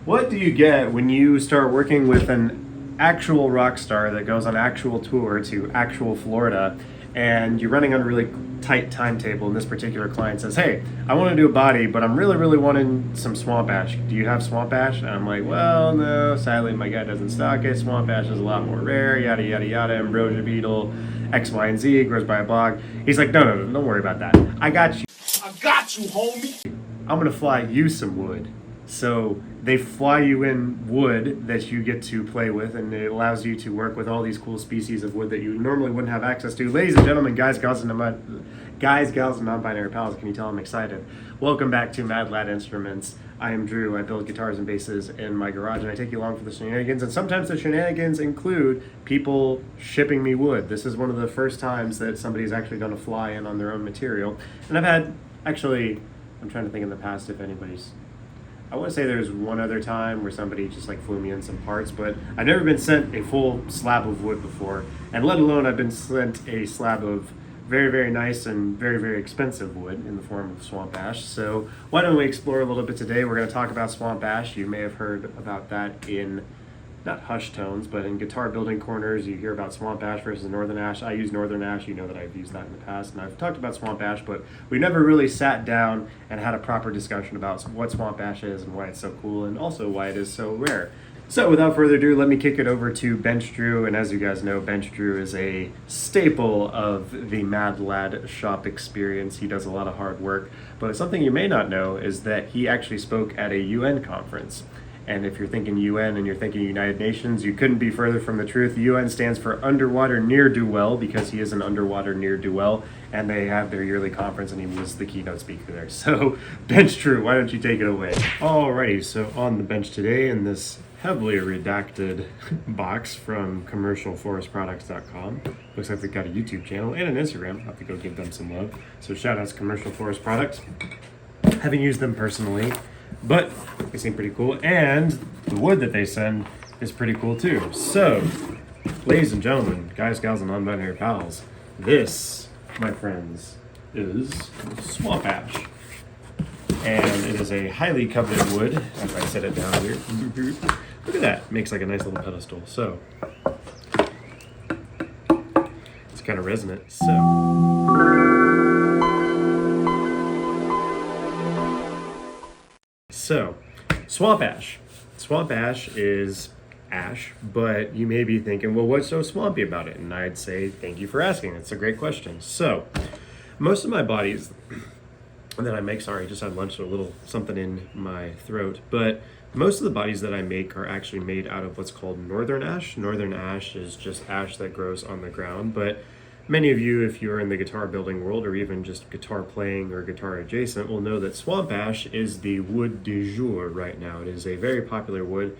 What do you get when you start working with an actual rock star that goes on actual tour to actual Florida, and you're running on a really tight timetable, and this particular client says, hey, I want to do a body, but I'm really wanting some swamp ash. Do you have swamp ash? And I'm like, well, no, sadly my guy doesn't stock it. Swamp ash is a lot more rare, yada, yada, yada, ambrosia beetle, X, Y, and Z, grows by a bog. He's like, no, don't worry about that. I got you, homie. I'm going to fly you some wood. So they fly you in wood that you get to play with, and it allows you to work with all these cool species of wood that you normally wouldn't have access to. Ladies and gentlemen, guys, gals, and non-binary pals, can you tell I'm excited? Welcome back to Madlad Instruments. I am Drew. I build guitars and basses in my garage, and I take you along for the shenanigans. And sometimes the shenanigans include people shipping me wood. This is one of the first times that somebody's actually going to fly in on their own material. And I've had, actually, I'm trying to think in the past if anybody's, I want to say there's one other time where somebody just like flew me in some parts, but I've never been sent a full slab of wood before, and let alone I've been sent a slab of very nice and very expensive wood in the form of swamp ash. So why don't we explore a little bit today? We're going to talk about swamp ash. You may have heard about that in, not hush tones, but in guitar building corners, you hear about swamp ash versus northern ash. I use northern ash. You know that I've used that in the past, and I've talked about swamp ash, but we never really sat down and had a proper discussion about what swamp ash is and why it's so cool, and also why it is so rare. So without further ado, let me kick it over to Bench Drew, and as you guys know, Bench Drew is a staple of the Madlad shop experience. He does a lot of hard work, but something you may not know is that he actually spoke at a UN conference. And if you're thinking UN and you're thinking United Nations, you couldn't be further from the truth. The UN stands for Underwater Ne'er-Do-Well, because he is an underwater ne'er-do-well, and they have their yearly conference, and he was the keynote speaker there. So, Bench Drew, why don't you take it away? Alrighty, so on the bench today in this heavily redacted box from commercialforestproducts.com. Looks like they've got a YouTube channel and an Instagram. I'll have to go give them some love. So shout out to Commercial Forest Products. Haven't used them personally, but they seem pretty cool, and the wood that they send is pretty cool too. So, ladies and gentlemen, guys, gals, and non-binary pals, this, my friends, is swamp ash. And it is a highly coveted wood, if I set it down here. Look at that, makes like a nice little pedestal. So, it's kind of resonant. So, swamp ash. Swamp ash is ash, but you may be thinking, well, what's so swampy about it? And I'd say, thank you for asking. It's a great question. So, most of my bodies that I make, sorry, I just had lunch, a little something in my throat, but most of the bodies that I make are actually made out of what's called northern ash. Northern ash is just ash that grows on the ground, but many of you, if you're in the guitar building world or even just guitar playing or guitar adjacent, will know that swamp ash is the wood du jour right now. It is a very popular wood,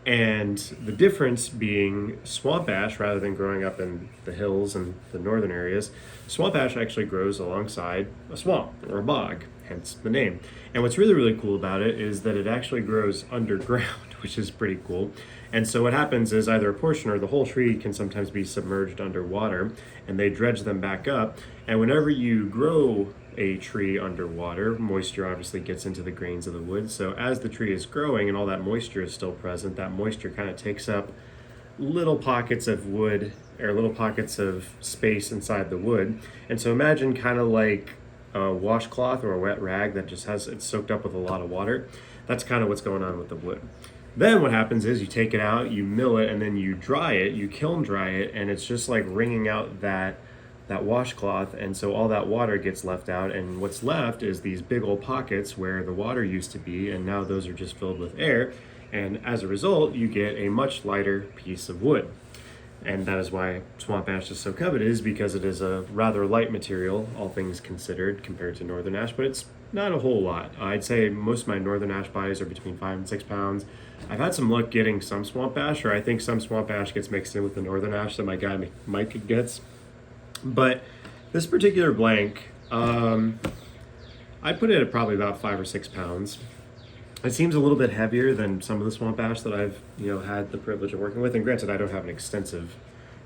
and the difference being swamp ash, rather than growing up in the hills and the northern areas, swamp ash actually grows alongside a swamp or a bog, hence the name. And what's really cool about it is that it actually grows underground, which is pretty cool. And so what happens is either a portion or the whole tree can sometimes be submerged underwater, and they dredge them back up. And whenever you grow a tree underwater, moisture obviously gets into the grains of the wood. So as the tree is growing and all that moisture is still present, that moisture kind of takes up little pockets of wood or little pockets of space inside the wood. And so imagine kind of like a washcloth or a wet rag that just has, it's soaked up with a lot of water. That's kind of what's going on with the wood. Then what happens is you take it out, you mill it, and then you dry it, you kiln dry it, and it's just like wringing out that washcloth, and so all that water gets left out, and what's left is these big old pockets where the water used to be, and now those are just filled with air, and as a result, you get a much lighter piece of wood. And that is why swamp ash is so coveted, is because it is a rather light material, all things considered, compared to northern ash, but it's not a whole lot. I'd say most of my northern ash bodies are between 5 and 6 pounds. I've had some luck getting some swamp ash, or I think some swamp ash gets mixed in with the northern ash that my guy Mike gets. But this particular blank, I put it at probably about 5 or 6 pounds. It seems a little bit heavier than some of the swamp ash that I've had the privilege of working with. And granted, I don't have an extensive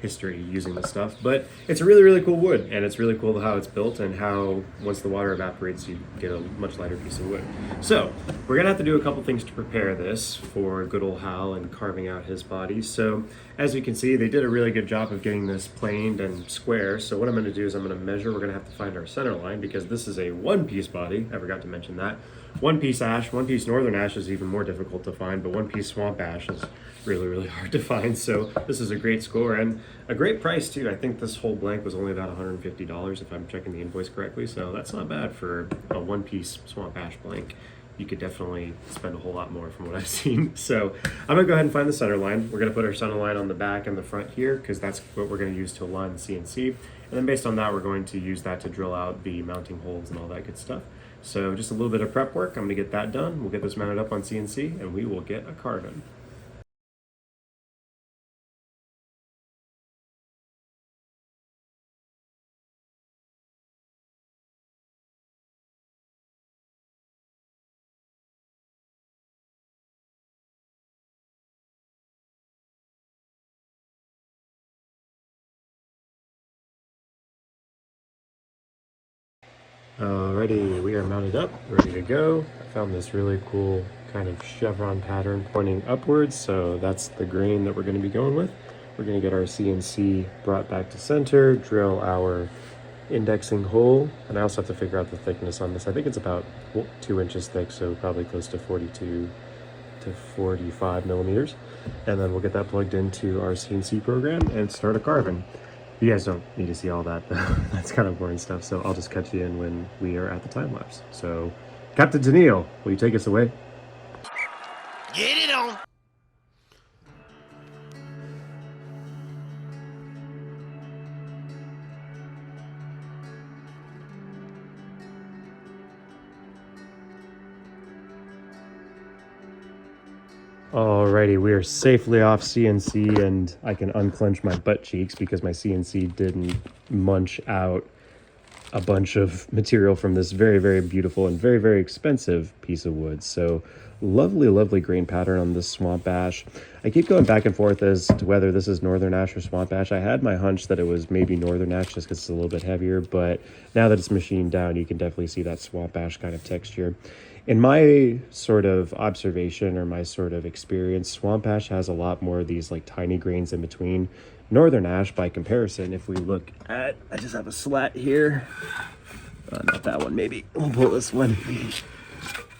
history using this stuff. But it's a really, really cool wood, and it's really cool how it's built and how once the water evaporates, you get a much lighter piece of wood. So we're gonna have to do a couple things to prepare this for good old Hal and carving out his body. So as you can see, they did a really good job of getting this planed and square. So what I'm gonna do is I'm gonna measure. We're gonna have to find our center line because this is a one-piece body. I forgot to mention that. One-piece ash, one-piece northern ash is even more difficult to find, but one-piece swamp ash is really, really hard to find. So this is a great score and a great price too. I think this whole blank was only about $150 if I'm checking the invoice correctly. So that's not bad for a one-piece swamp ash blank. You could definitely spend a whole lot more from what I've seen. So I'm gonna go ahead and find the center line. We're gonna put our center line on the back and the front here because that's what we're gonna use to align the CNC. And then based on that, we're going to use that to drill out the mounting holes and all that good stuff. So just a little bit of prep work. I'm gonna get that done. We'll get this mounted up on CNC and we will get a carving. Alrighty, we are mounted up, ready to go. I found this really cool kind of chevron pattern pointing upwards, so that's the grain that we're going to be going with. We're going to get our CNC brought back to center, drill our indexing hole, and I also have to figure out the thickness on this. I think it's about 2 inches thick, so probably close to 42 to 45 millimeters. And then we'll get that plugged into our CNC program and start a carving. You guys don't need to see all that, though. That's kind of boring stuff, so I'll just cut you in when we are at the time lapse. So, Captain Tennille, will you take us away? Get it on! Alrighty, we are safely off CNC and I can unclench my butt cheeks because my CNC didn't munch out a bunch of material from this very, very beautiful and very, very expensive piece of wood. So lovely, lovely grain pattern on this swamp ash. I keep going back and forth as to whether this is northern ash or swamp ash. I had my hunch that it was maybe northern ash just because it's a little bit heavier, but now that it's machined down, you can definitely see that swamp ash kind of texture. In my sort of observation or my sort of experience, swamp ash has a lot more of these like tiny grains in between. Northern ash, by comparison, if we look at, I just have a slat here. Not that one, maybe. We'll pull this one.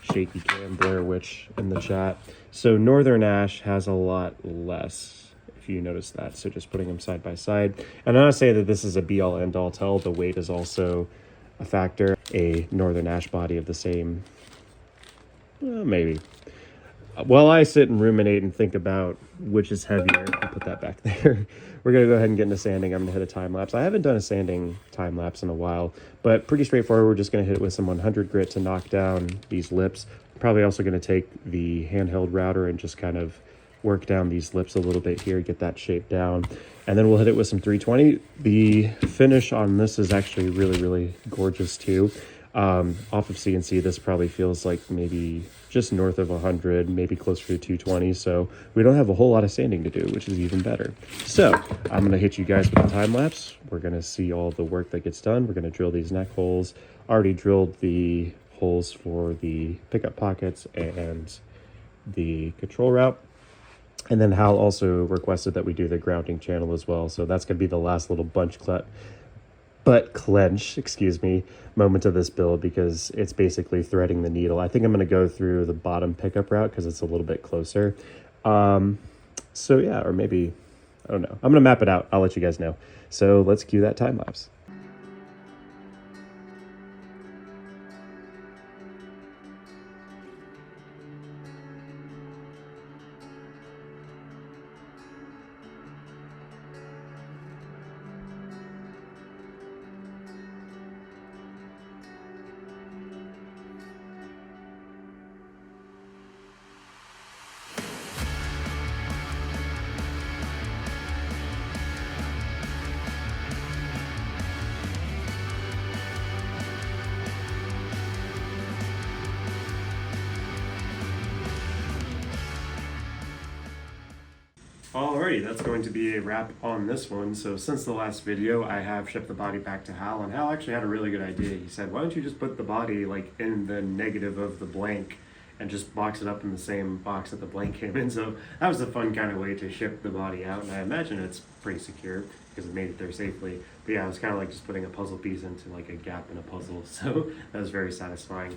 Shaky cam, Blair Witch in the chat. So northern ash has a lot less, if you notice that. So just putting them side by side. And I'm not saying that this is a be all end all tell. The weight is also a factor. A northern ash body of the same. Well, maybe. While I sit and ruminate and think about which is heavier, I'll put that back there. We're going to go ahead and get into sanding. I'm going to hit a time lapse. I haven't done a sanding time lapse in a while, but pretty straightforward. We're just going to hit it with some 100 grit to knock down these lips. Probably also going to take the handheld router and just kind of work down these lips a little bit here, get that shape down. And then we'll hit it with some 320. The finish on this is actually really, really gorgeous too. Off of CNC, this probably feels like maybe just north of 100, maybe closer to 220. So we don't have a whole lot of sanding to do, which is even better. So I'm going to hit you guys with a time lapse. We're going to see all the work that gets done. We're going to drill these neck holes. Already drilled the holes for the pickup pockets and the control route. And then Hal also requested that we do the grounding channel as well. So that's going to be the last little butt clench, excuse me, moment of this build because it's basically threading the needle. I think I'm going to go through the bottom pickup route because it's a little bit closer. So yeah, or maybe, I don't know. I'm going to map it out. I'll let you guys know. So let's cue that time lapse. Alrighty, that's going to be a wrap on this one. So since the last video, I have shipped the body back to Hal, and Hal actually had a really good idea. He said, why don't you just put the body like in the negative of the blank and just box it up in the same box that the blank came in. So that was a fun kind of way to ship the body out, and I imagine it's pretty secure because it made it there safely. But yeah, it was kind of like just putting a puzzle piece into like a gap in a puzzle, so that was very satisfying.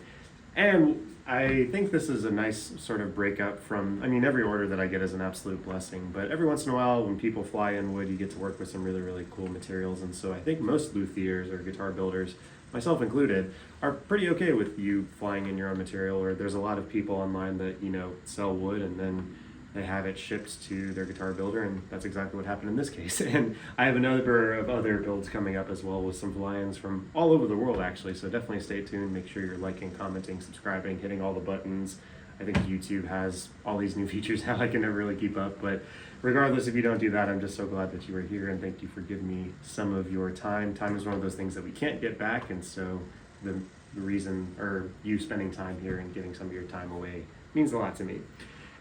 And I think this is a nice sort of breakup from, I mean, every order that I get is an absolute blessing, but every once in a while when people fly in wood, you get to work with some really, really cool materials. And so I think most luthiers or guitar builders, myself included, are pretty okay with you flying in your own material, or there's a lot of people online that, you know, sell wood and then they have it shipped to their guitar builder, and that's exactly what happened in this case. And I have a number of other builds coming up as well with some fly-ins from all over the world actually, so definitely stay tuned. Make sure you're liking, commenting, subscribing, hitting all the buttons. I think YouTube has all these new features now I can never really keep up, but regardless, if you don't do that, I'm just so glad that you were here, and thank you for giving me some of your time. Time is one of those things that we can't get back, and so the reason, or you spending time here and giving some of your time away means a lot to me.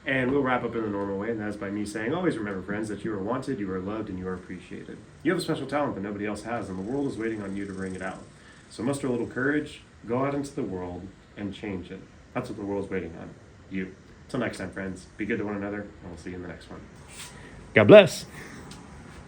And we'll wrap up in the normal way, and that is by me saying, always remember, friends, that you are wanted, you are loved, and you are appreciated. You have a special talent that nobody else has, and the world is waiting on you to bring it out. So muster a little courage, go out into the world, and change it. That's what the world's waiting on. You. Until next time, friends, be good to one another, and we'll see you in the next one. God bless.